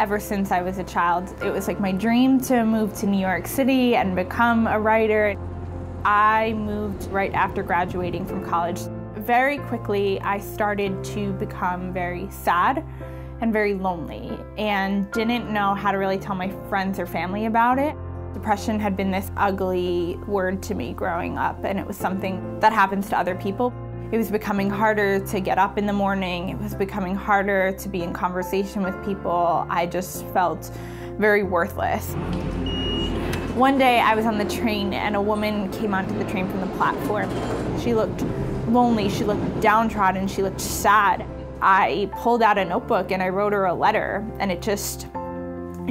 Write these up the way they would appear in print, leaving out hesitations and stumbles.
Ever since I was a child, it was like my dream to move to New York City and become a writer. I moved right after graduating from college. Very quickly, I started to become very sad and very lonely and didn't know how to really tell my friends or family about it. Depression had been this ugly word to me growing up, and it was something that happens to other people. It was becoming harder to get up in the morning. It was becoming harder to be in conversation with people. I just felt very worthless. One day I was on the train and a woman came onto the train from the platform. She looked lonely, she looked downtrodden, she looked sad. I pulled out a notebook and I wrote her a letter, and it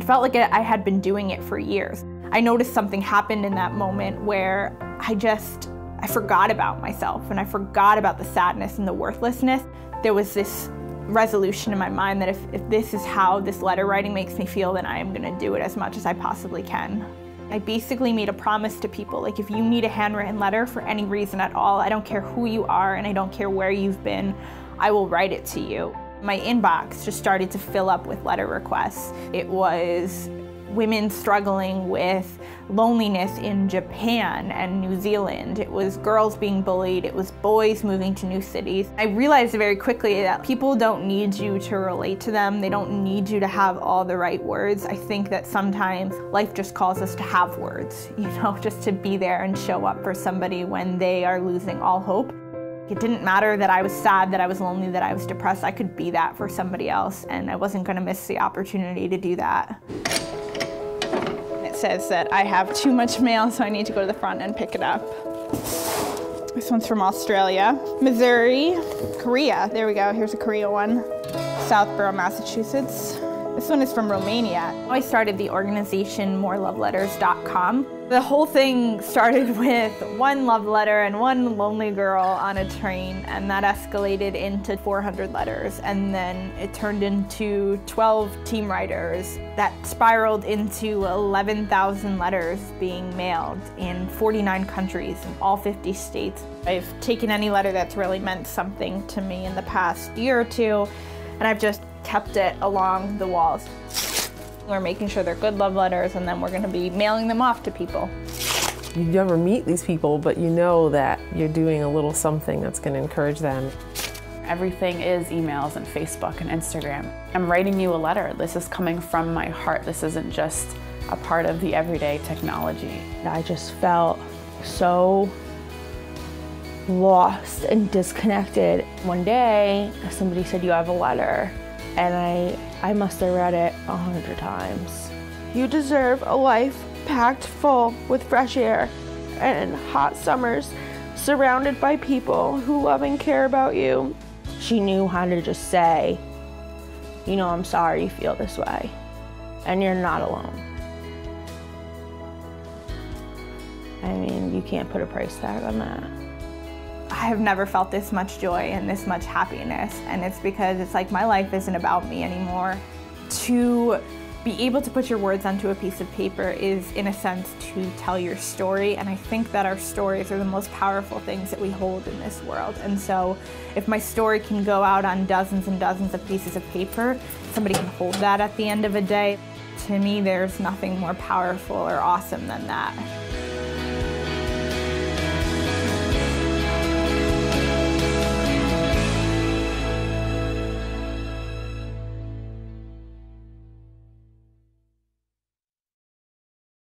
felt like I had been doing it for years. I noticed something happened in that moment where I forgot about myself and I forgot about the sadness and the worthlessness. There was this resolution in my mind that if this is how this letter writing makes me feel, then I am gonna do it as much as I possibly can. I basically made a promise to people, like, if you need a handwritten letter for any reason at all, I don't care who you are and I don't care where you've been, I will write it to you. My inbox just started to fill up with letter requests. It was women struggling with loneliness in Japan and New Zealand. It was girls being bullied. It was boys moving to new cities. I realized very quickly that people don't need you to relate to them. They don't need you to have all the right words. I think that sometimes life just calls us to have words, just to be there and show up for somebody when they are losing all hope. It didn't matter that I was sad, that I was lonely, that I was depressed. I could be that for somebody else, and I wasn't going to miss the opportunity to do that. It says that I have too much mail, so I need to go to the front and pick it up. This one's from Australia, Missouri, Korea. There we go, here's a Korea one. Southborough, Massachusetts. This one is from Romania. I started the organization moreloveletters.com. The whole thing started with one love letter and one lonely girl on a train, and that escalated into 400 letters, and then it turned into 12 team writers. That spiraled into 11,000 letters being mailed in 49 countries in all 50 states. I've taken any letter that's really meant something to me in the past year or two, and I've just kept it along the walls. We're making sure they're good love letters, and then we're gonna be mailing them off to people. You never meet these people, but you know that you're doing a little something that's gonna encourage them. Everything is emails and Facebook and Instagram. I'm writing you a letter. This is coming from my heart. This isn't just a part of the everyday technology. I just felt so lost and disconnected. One day, somebody said, "You have a letter." And I must have read it 100 times. You deserve a life packed full with fresh air and hot summers, surrounded by people who love and care about you. She knew how to just say, I'm sorry you feel this way, and you're not alone. I mean, you can't put a price tag on that. I have never felt this much joy and this much happiness, and it's because it's like my life isn't about me anymore. To be able to put your words onto a piece of paper is, in a sense, to tell your story, and I think that our stories are the most powerful things that we hold in this world. And so if my story can go out on dozens and dozens of pieces of paper, somebody can hold that at the end of a day. To me, there's nothing more powerful or awesome than that.